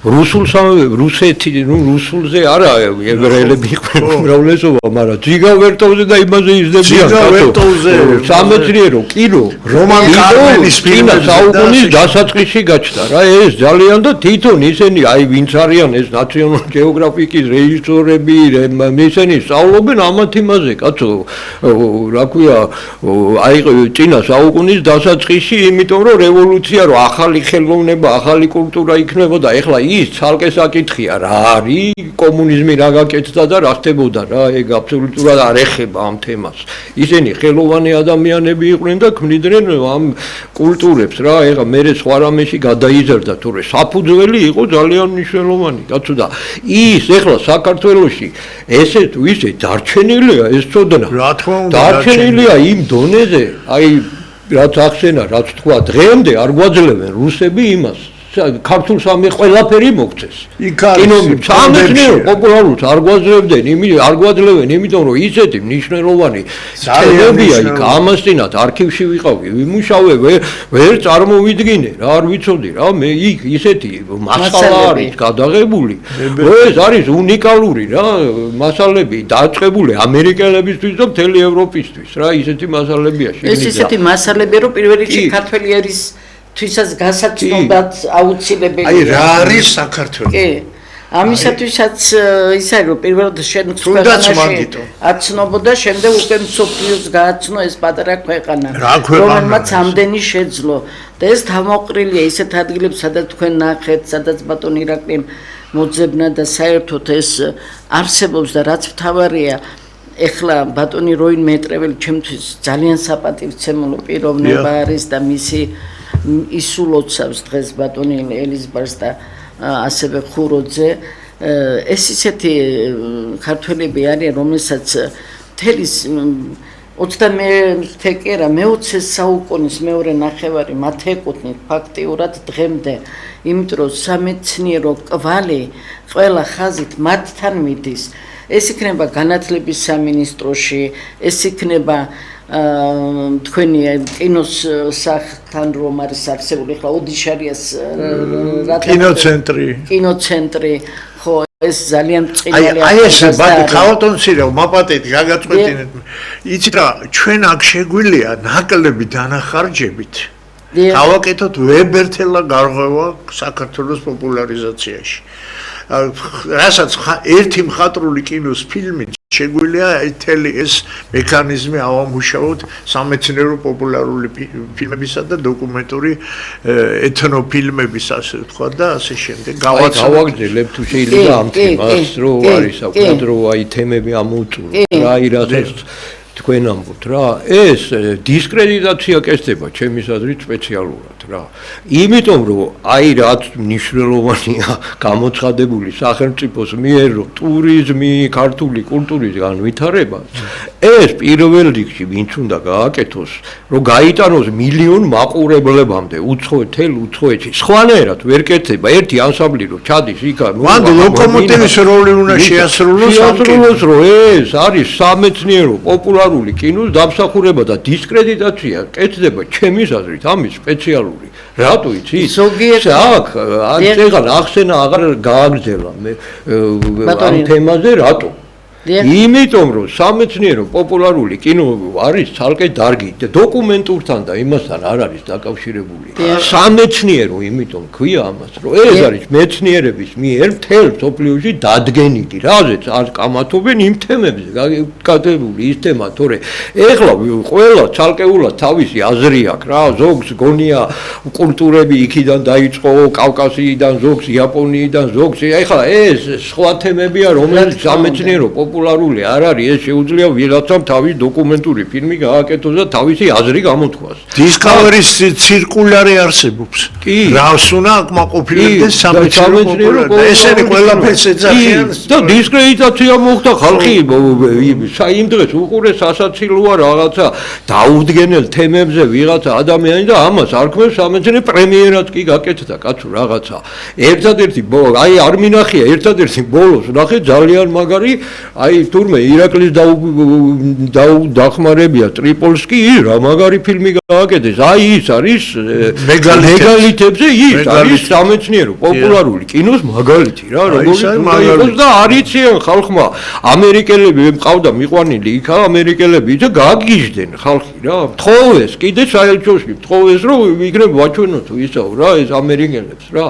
რუსეთი, რუსულზე არა ებრაელები იყვნენ უმრავლესობა, მაგრამ ძიგავერტოვზე და იმაზე იზრდებიან ძიგავერტოვზე სამეცნიერო კინო რომან კარმენის ფილმი საუკუნის დასაწყისში გაჩნდა რა ეს ძალიან და თვითონ ისინი აი ვინც არიან ეს ნაციონალ გეოგრაფიკის რეჟისორები ისინი სწავლობენ ამ თემაზე კაცო რა ქვია აი წინა საუკუნის დასაწყისში იმიტომ რომ რევოლუცია რო ახალი ხელოვნება, ახალი კულტურა იქნებოდა. ეხლა ის ცალკე საკითხია, რა არის კომუნიზმი რა გაკეთდა და რა ხდებოდა რა, ეგ აბსოლუტურად არ ეხება ამ თემას. ისინი ხელოვანი ადამიანები იყვნენ და ქმნიდნენ ამ კულტურებს რა, ეხლა მე სხვა რამეში გადაიზარდა თორე საფუძველი იყო ძალიან მნიშვნელოვანი, კაცო და ის ეხლა საქართველოში ესე თუ ისე დარჩენილია ეს წოდნა. რა თქმა უნდა, დარჩენილია იმ დონეზე, აი რაც ახსენა, რაც თქვა დღემდე არ გვაძლევენ რუსები იმას ქართულ სამი ყველაფერი მოგწეს. იქ არის კინომი სამეცნიერო პრობლემია. პოპულარულად არ გვაძლევენ, იმიტომ რომ ისეთი მნიშვნელოვანი ცელებია იქ ამასთანავე არქივში ვიყავი, ვიმუშავე, ვერ წარმოვიდგინე რა, არ ვიცოდი რა, მე იქ ისეთი მასალა არის გადაღებული, რომ ეს არის უნიკალური რა, მასალები დაწყებული ამერიკელებისთვის და მთელი ევროპისთვის რა, ისეთი მასალებია ეს ისეთი მასალები რომ პირველ რიგში ქართველი ერის თვისაც გასაცნობად აუცილებელია. აი რა არის საქართველო? კი. ამისათვისაც ის არის რომ პირველად შენ ქვეყანაში აცნობოდა, შემდეგ უკვე მსოფლიოს გააცნო ეს პატარა ქვეყანა, რომელმაც ამდენი შეძლო. და ეს თავმოყრილია ისეთ ადგილებში, სადაც თქვენ ნახეთ, სადაც ბატონ ირაკლი მოძებნა და საერთოდ ეს არსებობს და რაც მთავარია, ეხლა ბატონი როინ მეტრეველი ჩემთვის ძალიან საპატივცემულო პიროვნება არის და მისი ისულოცავს დღეს ბატონი ელიზბარს და ასევე ხუროძე. ეს ისეთი ქართველები არიან, რომელსაც თელის 21 კი არა, მე-20 საუკუნის მეორე ნახევარი მათ ეკუთვნით ფაქტიურად დღემდე, იმიტომ რომ სამეცნიერო კვალი ყველა ხაზით მათთან მიდის. ეს იქნება განათლების სამინისტროში, ეს იქნება თქვენი კინოს სახთან რომ არის არსებული ახლა ოდიშარიას კინოცენტრი ხო ეს ძალიან წინვალე აი ეს ბატონი ქავატონცირე მაპატეთ გაგაწყვეტინეთ იცით რა ჩვენ აქ შეგვიძლია ნაკლები დანახარჯებით გავაკეთოთ ვებერთელა გარღვევა საქართველოს პოპულარიზაციაში რასაც ერთი მხატვრული კინოს ფილმი შეგვიძლია ეთელი ეს მექანიზმი ავამუშავოთ სამეცნიერო პოპულარული ფილმებისა და დოკუმენტური ეთნოფილმების ასე ვთქვა და ასე შემდეგ გავაგრძელებ თუ შეიძლება ამ თემას რო არის საკვირად რო აი თემები ამოვწურო რა ირასაც თქვენ ამბობთ რა ეს დისკრედიტაცია კეთდება ჩემის აზრით სპეციალურად რა იმიტომ რომ აი რაც მნიშვნელოვანია გამოცხადებული სახელმწიფოს მიერ რომ ტურიზმი ქართული კულტურის განვითარება ეს პირველ რიგში ვინც უნდა გააკეთოს რომ გაიტანოს მილიონ მაყურებლებამდე უცხოეთში სხვანაირად ვერ კეთდება ერთი ანსამბლი რომ ჩადის იქა მანდ ლოკომოტივის როლი უნდა შეასრულოს რომ ეს არის სამეცნიერო პოპულარული კინოს დამსახურება და დისკრედიტაცია კეთდება ჩემის აზრით ამის სპეციალური რატო იცი აქ აღწეღან ახსენა აღარ გააგრძელა მე ამ თემაზე რატო იმიტომ რომ სამეცნიერო პოპულარული კინო არის ცალკე დარგი და დოკუმენტურთან და იმასთან არ არის დაკავშირებული სამეცნიერო იმიტომ ქვია ამას რომ ეს არის მეცნიერების მიერ მთელ მსოფლიოში დადგენილი რაზეც არ კამათობენ იმ თემებზე გაკეთებული ის თემა თორე ეხლა ყველა ცალკეულად თავისი აზრი აქვს რა ზოგს გონია კულტურები იქიდან დაიწყო კავკასიიდან ზოგს იაპონიიდან ზოგს ეხლა ეს სხვა თემებია რომელიც სამეცნიერო პოპულარული არ არის ეს შეუძლია ვიღაცამ თავის დოკუმენტური ფილმი გააკეთოს და თავისი აზრი გამოთქვას. Discovery-ის ცირკულარი არსებობს. რას უნდა აკმაყოფილებდეს სამეცნიერო ესენი ყველაფერს ეძახიან და დისკრედიტაცია მოხდა ხალხი იმ დღეს უყურეს სასაცილოა რაღაცა დაუდგენელ თემებზე ვიღაცა ადამიანი და ამას არ ქმნეს სამეცნიერო პრემიერად კი გაკეთდა კაცო რაღაცა. ერთადერთი აი არ მინახია ერთადერთი ბოლოს ნახე ძალიან მაგარი აი თურმე ირაკლის დახმარებია ტრიპოლსკი რა მაგარი ფილმი გააკეთეს აი ის არის მეგალითებზე ის არის სამეცნიერო პოპულარული კინოს მაგალითი რა როგორი მაგალითი და არიციან ხალხმა ამერიკელები მყავდა მიყვანილი იქა ამერიკელები და გაგიჟდნენ ხალხი რა თხოვეს კიდე საელჩოში თხოვეს რომ იქნებ ვაჩვენოთ ისაო რა ეს ამერიკელებს რა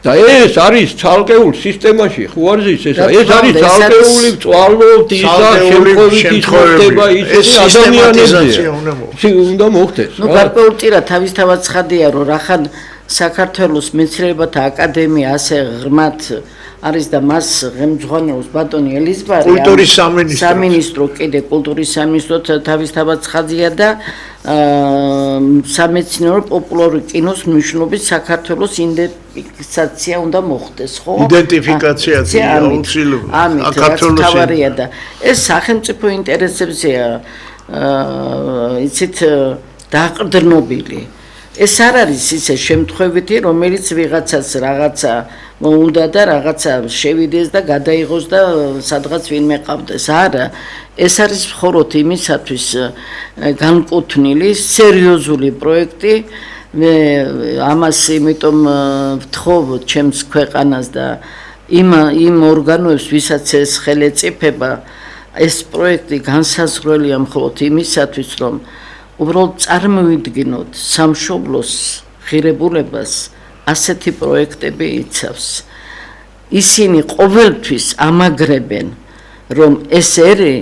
და ეს არის ცალკეულ სისტემაში ხო არის ეს არის ცალკეული წვალობთ ისა შემთხვევითი ხდება ისეთი ადამიანებზე უნდა მოხდეს ნუ გარკვეულწილად თავისთავად ცხადია რომ რახან საქართველოს მეცნიერებათა აკადემია ასე ღრმად არის და მას ღემძღვანელობს ბატონი ელიზბარი კულტურის სამინისტრო კიდე კულტურის სამინისტრო თავისთავად ცხადია და სამეცნიერო პოპულარული კინოს მნიშვნელობის საქართველოს იდენტიფიკაცია უნდა მოხდეს ხო იდენტიფიკაცია აუცილებლად საქართველოს თავარია და ეს სახელმწიფო ინტერესებზეა იცით დაყრდნობილი ეს არ არის ისე შემთხვევითი, რომელიც ვიღაცას რაღაცა მოუნდა და რაღაცა შევიდეს და გადაიღოს და სადღაც ვინმე ყავდეს. არა, ეს არის მხოლოდ იმისათვის განკუთვნილი სერიოზული პროექტი. მე ამას იმიტომ ვთხოვ ჩემს ქვეყანას და იმ ორგანოებს, ვისაც ეს ხელი ეწიფება, ეს პროექტი განსაზღვრელია მხოლოდ იმისათვის, რომ უბრალოდ წარმოვიდგინოთ სამშობლოს ღირებულებას ასეთი პროექტები იცავს. ისინი ყოველთვის ამაგრებენ, რომ ეს ერი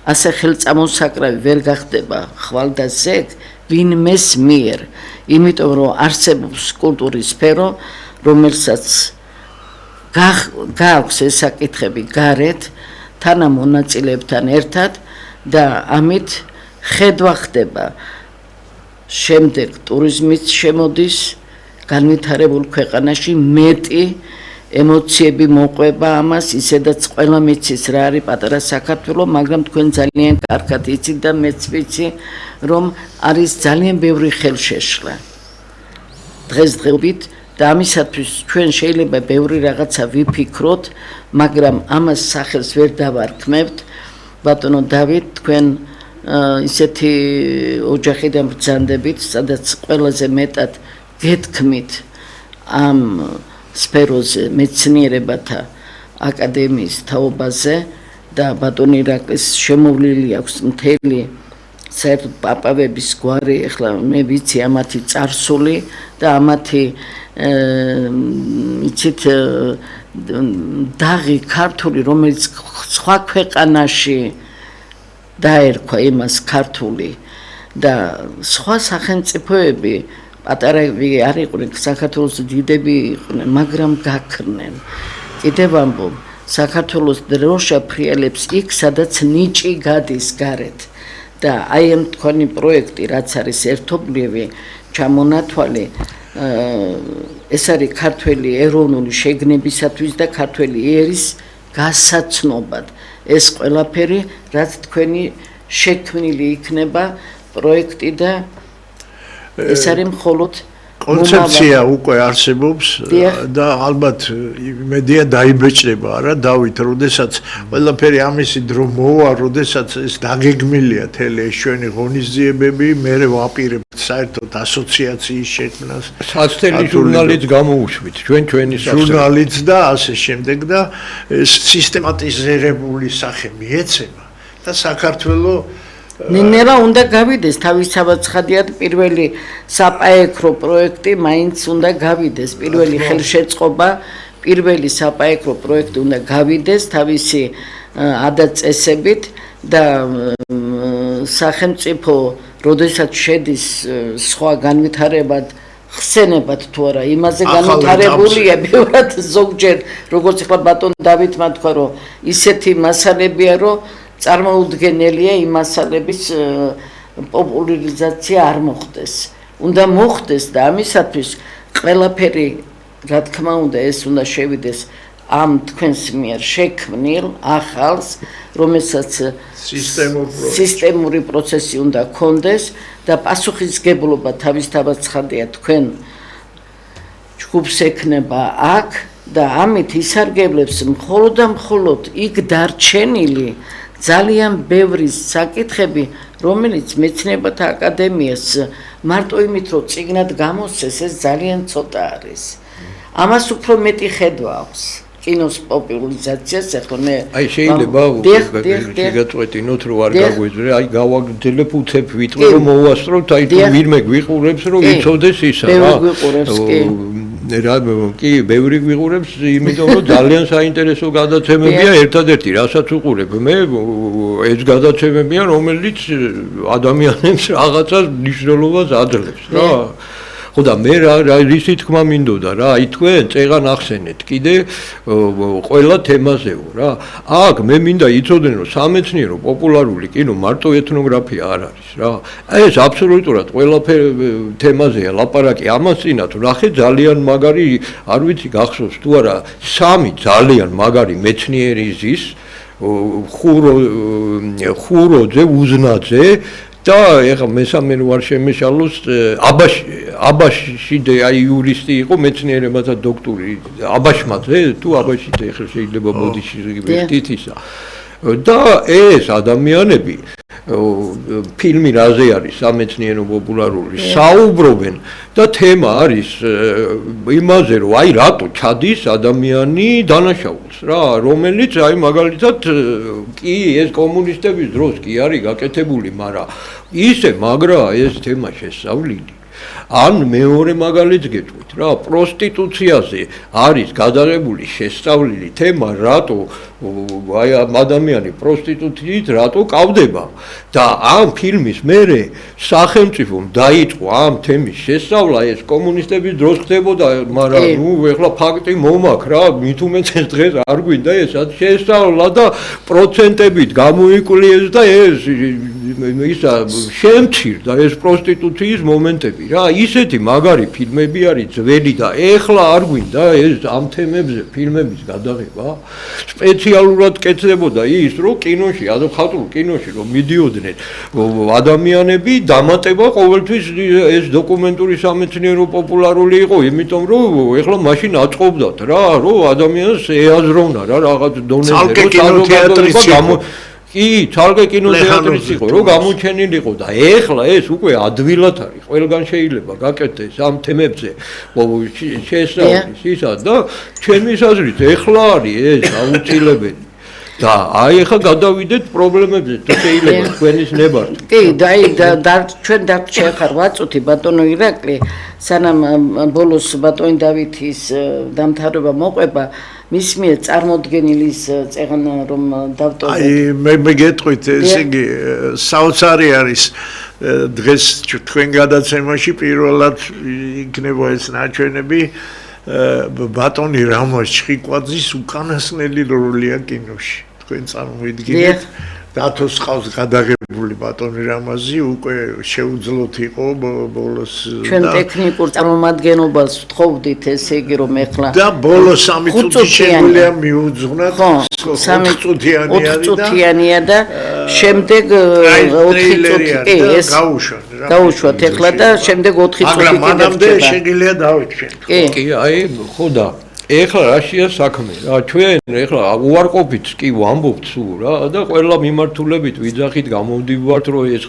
ასე ხელწამოსაკრავი ვერ გახდება ხვალდაზეგ ვინმეს მიერ, იმიტომ რომ არსებობს კულტურის სფერო, რომელსაც გააქვს ეს საკითხები გარეთ თანამონაწილეებთან ერთად და ამით ხედვა ხდება. შემდეგ ტურიზმიც შემოდის განვითარებულ ქვეყანაში, მეტი ემოციები მოყვება ამას, ისედაც ყველა მიცის რა არის პატარა საქართველო, მაგრამ თქვენ ძალიან კარგად იცით და მეც ვიცი, რომ არის ძალიან ბევრი ხელშეშლა დღესდღეობით და ამისათვის ჩვენ შეიძლება ბევრი რაღაცა ვიფიქროთ, მაგრამ ამას სახელს ვერ დავარქმევთ. ბატონო დავით, თქვენ ისეთი ოჯახიდან ბრძანდებით, სადაც ყველაზე მეტად გეთქმით ამ სფეროზე, მეცნიერებათა აკადემიის თაობაზე და ბატონი ირაკლის შემოვლილი აქვს მთელი საერთოდ პაპავების გვარი, ახლა მე ვიცი ამათი წარსული და ამათი იცით დაღი ქართული, რომელიც სხვა ქვეყანაში დაერქვა იმას ქართული და სხვა სახელმწიფოები პატარები არ იყვნენ, საქართველოს დიდები იყვნენ, მაგრამ გაქრნენ. კიდევ ამბობ, საქართველოს დროშა ფრიალებს იქ, სადაც ნიჭი გადის გარეთ და აი ამ თქვენი პროექტი, რაც არის ერთობლივი ჩამონათვალი, ეს არის ქართველი ეროვნული შეგნებისათვის და ქართველი ერის გასაცნობად. ეს ყველაფერი, რაც თქვენი შექმნილი იქნება პროექტი და ეს არის მხოლოდ კონცეფცია უკვე არსებობს და ალბათ იმედია დაიბეჭდება არა დავით, როდესაც ყველაფერი ამისი დრო მოვა, როდესაც ეს დაგეგმილია თელი ეს ჩვენი ღონისძიებები, მე ვაპირებთ საერთოდ ასოციაციის შექმნას, საცდელი ჟურნალიც გამოუშვით, ჩვენი ჟურნალიც და ასე შემდეგ და სისტემატიზირებული სახე მიეცემა და საქართველოს ნინერა უნდა გავიდეს თავისთავად ცხადიად პირველი საპაექრო პროექტი მაინც უნდა გავიდეს პირველი ხელშეწყობა პირველი საპაექრო პროექტი უნდა გავიდეს თავისი ადაწესებით და სახელმწიფო როდესაც შედის სხვა განვითარებად ხსენებად თუ არა იმაზე განვითარებულია ბევრად ზოგჯერ როგორც ახლა ბატონ დავითმა თქვა რომ ისეთი მასალებია რომ წარმოუდგენელია იმ მასალების პოპულარიზაცია არ მოხდეს. უნდა მოხდეს და ამისათვის ყველაფერი რა თქმა უნდა ეს უნდა შევიდეს ამ თქვენს მიერ შექმნილ ახალს, რომელსაც სისტემური პროცესი უნდა გქონდეს და პასუხისგებლობა თავისთავად ცხადია თქვენ ჯგუფს ექნება აქ და ამით ისარგებლებს მხოლოდ და მხოლოდ იქ დარჩენილი ძალიან ბევრი საკითხები, რომელიც მეცნიერებათა აკადემიას მარტო იმით რომ წიგნად გამოსცეს, ეს ძალიან ცოტა არის. ამას უფრო მეტი ხედვა აქვს კინოს პოპულარიზაციას, ახლა მე აი შეიძლება შეგაწყვეტინოთ რომ არ გაგვიძვრე, აი გავაგრძელებ უცებ ვიტყვი რომ მოვასწროთ, აი თუ ვირმე გვიყურებს რომ იცოდეს ისა რა. კი, ბევრი გვიყურებს, იმიტომ რომ ძალიან საინტერესო გადაცემებია, ერთადერთი რასაც უყურებ მე ეს გადაცემებია, რომელიც ადამიანებს რაღაცას მნიშვნელობას აძლევს რა. ხო და მე რა ისი თქმა მინდოდა რა, აი თქვენ წეღან ახსენეთ კიდე ყველა თემაზეო რა. აქ მე მინდა იცოდნენ რომ სამეცნიერო პოპულარული კინო მარტო ეთნოგრაფია არ არის რა. ეს აბსოლუტურად ყველა თემაზეა ლაპარაკი. ამას წინათ ნახე ძალიან მაგარი, არ ვიცი გახსოვს თუ არა, სამი ძალიან მაგარი მეცნიერი ზის ხუროძე, უზნაძე და ეხლა მესამე ვარ შემეშალოს აბაშში აი იურისტი იყო მეცნიერებათა დოქტორი აბაშმაძე თუ აბაშიძე ეხლა შეიძლება ბოდიში ვერტით ისა და ეს ადამიანები ფილმი რაზე არის სამეცნიერო პოპულარული საუბრობენ და თემა არის იმაზე რომ აი რატო ჩადის ადამიანი დანაშაულს რა რომელიც აი მაგალითად კი ეს კომუნისტების დროს კი არის გაკეთებული მაგრამ ისე მაგრაა ეს თემა შესწავლილი ან მეორე მაგალითს გეტყვით რა პროსტიტუციაზე არის გადაღებული შესწავლილი თემა რატო აი ადამიანი პროსტიტუციით რატო კავდება და ამ ფილმის მერე სახელმწიფომ დაიწყო ამ თემის შესწავლა ეს კომუნისტების დროს ხდებოდა მაგრამ ნუ ეხლა ფაქტი მომაქ რა მით უმეტეს დღეს არ გვინდა ესაც შესწავლა და პროცენტებით გამოიკვლიეს და ეს ისა შემჩირდა ეს პროსტიტუციის მომენტები რა ისეთი მაგარი ფილმები არის ძველი და ეხლა არ გვინდა ეს ამ თემებზე ფილმების გადაღება სპეციალურად კეთდებოდა ის რომ კინოში ხალხურ კინოში რომ მიდიოდნენ ადამიანები დამატება ყოველთვის ეს დოკუმენტური სამეცნიერო პოპულარული იყო იმიტომ რომ ეხლა მაშინ აწყობდათ რა რომ ადამიანს ეაზროვნა რა რაღაც დონეზე კი, ცალკე კინოთეატრიც იყო, რომ გამოჩენილიყო და ეხლა ეს უკვე ადვილად არის. ყველგან შეიძლება გაკეთდეს ამ თემებზე შესწავლის ისა და ჩემის აზრით ეხლა არის ეს აუცილებელი. და აი ახლა გადავიდეთ პრობლემებზე, თუ შეიძლება თქვენის ნებართვით. კი, და ჩვენ დაგვრჩა ხარ ვაწუთი ბატონო ირაკლი, სანამ ბოლოს ბატონი დავითის დამთავრება მოყვება მის მიერ წარმოდგენილი წეღანა რომ დავტოვოთ. აი მე გეტყვით ესე იგი საოცარი არის დღეს თქვენ გადაცემაში პირველად იქნება ეს ნაჩვენები ბატონი რამაზ ჩხიკვაძის უკანასკნელი როლია კინოში. თქვენ წარმოვიდგინეთ დათოს ყავს გადაღებული ბატონი რამაზი უკვე შეუძლოთ იყო ბოლოს ჩვენ ტექნიკურ წარმომადგენლობას ვთხოვდით ესე იგი რომ ეხლა და ბოლოს 3 წუთი შეგვიძლია მიუძღვნათ 3 წუთიანია და შემდეგ 4 წუთი კი ეს გაუშვათ ეხლა და შემდეგ 4 წუთი მაგრამ მანამდე შეგვიძლია დავიწყოთ კი აი ხო და ეხლა რაშია საქმე რა ჩვენ ეხლა უარყოფით კი ვამბობთ სულ რა და ყველა მიმართულებით ვიძახით გამოვდივართ რომ ეს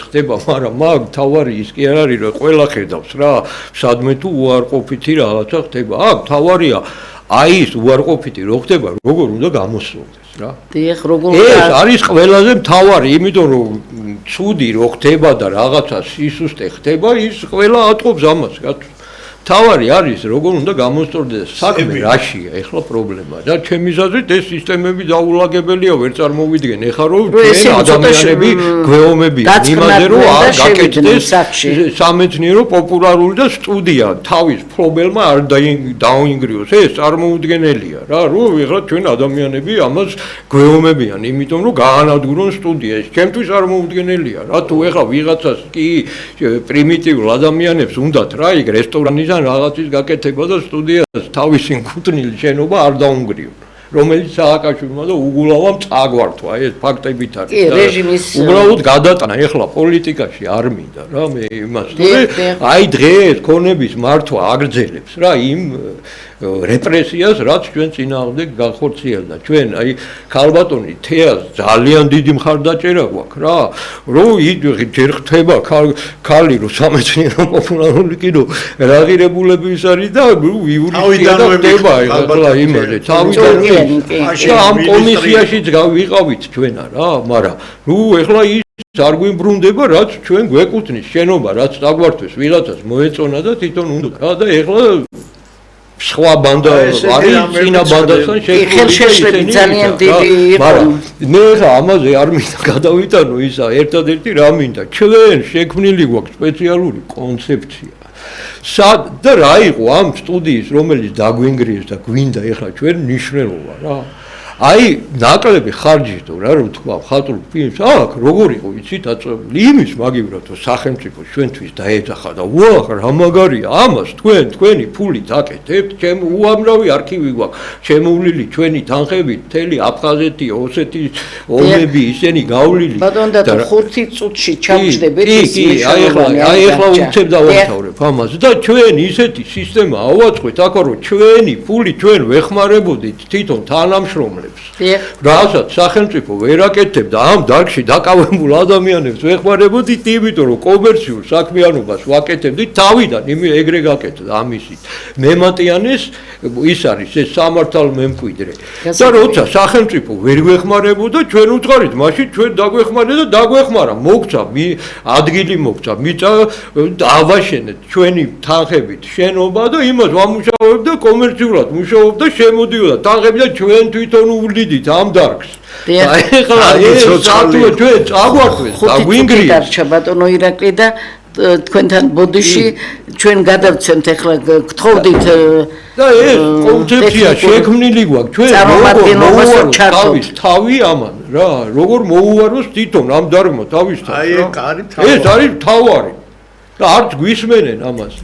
ხდება მაგრამ მაგ თავარი ის კი არ არის რომ ყველა ხედავს რა სადმე თუ უარყოფითი რაღაცა ხდება აქ თავარია აი ეს უარყოფითი რო ხდება როგორ უნდა გამოსწორდეს რა დიახ როგორ ეს არის ყველაზე მთავარი იმიტომ რომ ცუდი რო ხდება და რაღაცა სისუსტე ხდება ის ყველა ატყობს ამას რა თავარი არის როგორ უნდა გამოსწორდეს საქმე რაშია ეხლა პრობლემა და ჩემი აზრით ეს სისტემები დაულაგებელია ვერ წარმოვიდგენ ეხლა რომ ჩვენ ადამიანები გვეომებია იმაზე რომ არ გაკეთდეს სამეცნიერო პოპულარული და სტუდია თავის პრობლემა არ დაუინგრიოს ეს წარმოუდგენელია რა რომ ეხლა ჩვენ ადამიანები ამას გვეომებიან იმიტომ რომ გაანადგურონ სტუდია ეს ჩემთვის წარმოუდგენელია რა თუ ეხლა ვიღაცას კი პრიმიტიულ ადამიანებს უნდათ რა იქ რესტორანის რაღაცის გაკეთება და სტუდიას თავისი მკუთვნილი შენობა არ დაუნგრიონ რომელიც სააკაშვილმა და უგულავამ წაგვართვა ეს ფაქტებით არის კი რეჟიმის უბრალოდ გადატანა ეხლა პოლიტიკაში არ მინდა რა მე იმას აი დღეს ქონების მართვა აგრძელებს რა იმ რეპრესიას რაც ჩვენ წინააღმდეგ გახორციელდა ჩვენ აი ქალბატონი თეას ძალიან დიდი მხარდაჭერა გვაქვს რა რომ ჯერ ხდება ქალი რომ სამეცნიერო პოპულარული კინო რეაგირებულების არის და იურიდია და ხდება ეხლა იმაზე თავიდან და ამ კომისიაშიც ვიყავით ჩვენა რა მაგრამ ნუ ეხლა ის არ გვიმბრუნდება რაც ჩვენ გვეკუთვნის შენობა რაც დაგვართვეს ვიღაცას მოეწონა და თვითონ უნდა რა და ეხლა სხვა ბანდა არის წინა ბანდასთან ხელშეშლები ძალიან დიდი იყო მე ხა ამაზე არ მინდა გადავიტანო ისა ერთადერთი რა მინდა ჩვენ შექმნილი გვაქვს სპეციალური კონცეფცია და რა იყო ამ სტუდიის რომელიც დაგვინგრიეს და გვინდა ეხლა ჩვენ ნიშნულობა რა აი ნაკლები ხარჯითო რა რომ თქვა ხალხურ ფილმს აქ როგორ იყო იცით აწვევი იმის მაგივრად რომ სახელმწიფო ჩვენთვის დაეძახა და უახ რა მაგარია ამას თქვენი ფულით აკეთებთ ჩემ უამრავი არქივი გვაქვს შემოვლილი ჩვენი თანხებით მთელი აფხაზეთი ოსეთის ომები ისინი გავლილი და 5 წუთში ჩავჭდებით ის აი ახლა უცებ დავამთავრებ ამას და ჩვენ ისეთი სისტემა ავაწყოთ აქ რომ ჩვენი ფული ჩვენ ვეხმარებოდით თვითონ თანამშრომლებს რასაც სახელმწიფო ვერ აკეთებდა ამ დარგში დაკავებულ ადამიანებს ვეხმარებოდით იმიტომ რომ კომერციულ საქმიანობას ვაკეთებდით თავიდან ეგრე გაკეთდა ამისით მემატიანეს ის არის ეს სამართალ მემკვიდრე და როცა სახელმწიფო ვერ ვეხმარებოდა ჩვენ უთხარით მაშინ ჩვენ დაგვეხმარეთ და დაგვეხმარა მოგცა ადგილი მოგცა მიწა ავაშენეთ ჩვენი თანხებით შენობა და იმას ვამუშავებდა კომერციულად მუშაობდა შემოდიოდა თანხები და ჩვენ თვითონ უვლიდით ამ დარგს აი ახლა ეს სათუა ჩვენ წაგვახვეს და ვინგრია დარჩა ბატონო ირაკლი და თქვენთან ბოდიში ჩვენ გადავცემთ ახლა გთხოვდით და ეს კონცეფცია შექმნილი გვაქვს ჩვენ თავი ამან რა როგორ მოუვაროს თვითონ ამ დარგმა თავისთან აი ეს არის თავარი და არც გვისმენენ ამას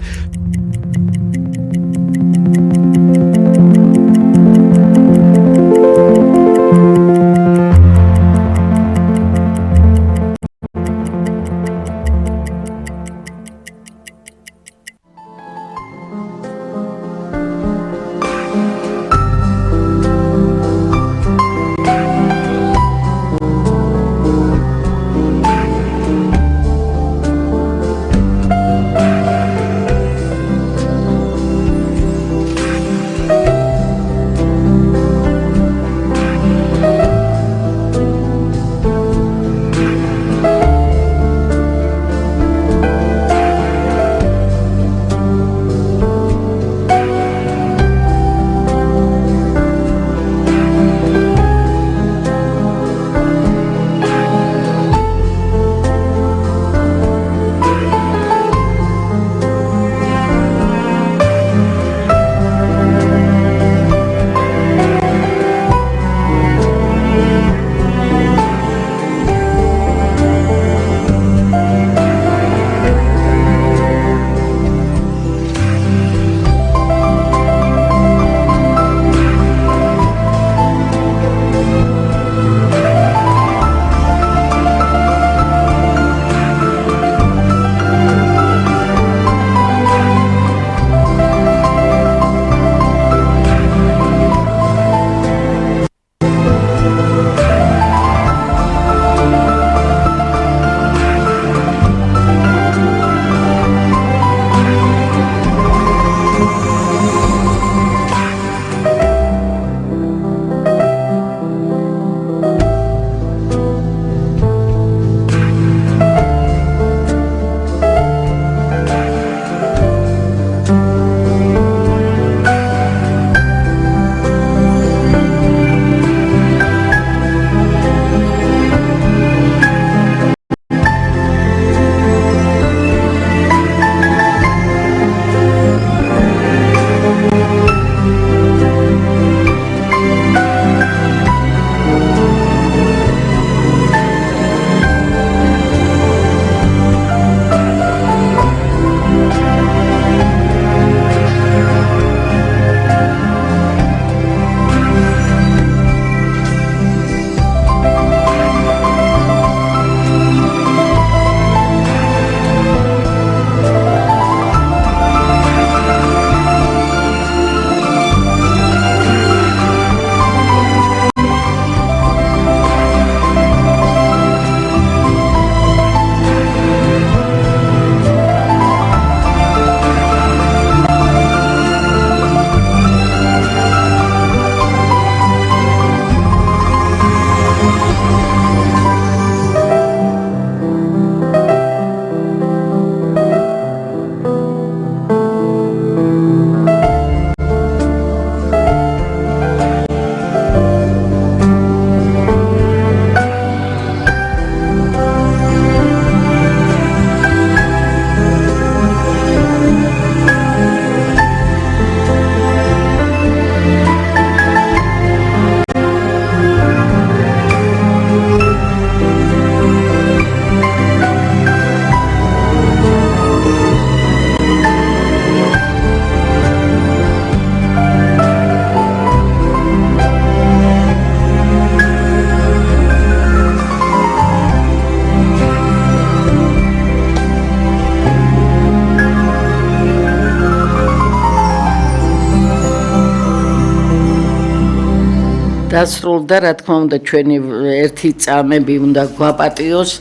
დასრულდა, რა თქმა უნდა, ჩვენი ერთი წამები უნდა გვაპატიოს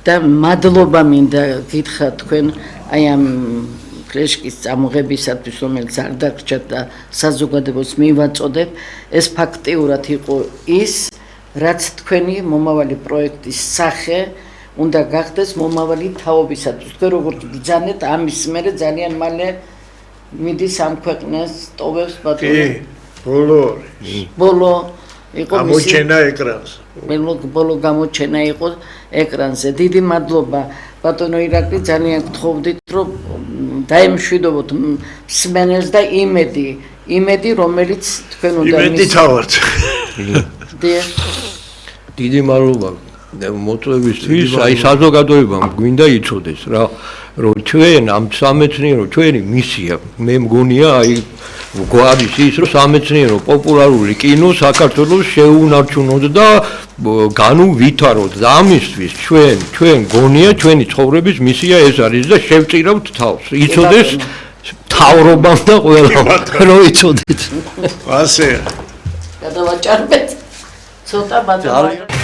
და მადლობა მინდა გითხრა თქვენ აი ამ ფლეშკის წამოღებისათვის, რომელიც არ დაგრჩათ და საზოგადოებას მივაწოდებ, ეს ფაქტიურად იყო ის, რაც თქვენი მომავალი პროექტის სახე უნდა გახდეს მომავალი თაობისათვის. თქვენ როგორც ბრძანეთ, ამის მერე ძალიან მალე მიდის ამ ქვეყნას ტოვებს ბატონო. ბოლო იყო გამოჩენა ეკრანზე. ბოლო გამოჩენა იყო ეკრანზე. დიდი მადლობა ბატონო ირაკლი, ძალიან გთხოვდით, რომ დაემშვიდობოთ მსმენელს და იმედი, რომელიც თქვენ უნდა იმედი თავად. დიდი მადლობა მოწვევისთვის, აი საზოგადოებამ გვინდა იცოდეს რა, რომ ჩვენ ამ სამეცნიერო ჩვენი მისია, მე მგონია აი გვარის ის, რომ სამეცნიერო პოპულარული კინო საქართველოს შეუნარჩუნოთ და განუვითაროთ და ამისთვის ჩვენ გონია ჩვენი ცხოვრების მისია ეს არის და შევწირავთ თავს. იცოდეს თავრობამ და ყველამ, რომ იცოდეთ. ასე. გადავაჭარბეთ. ცოტა ბატონო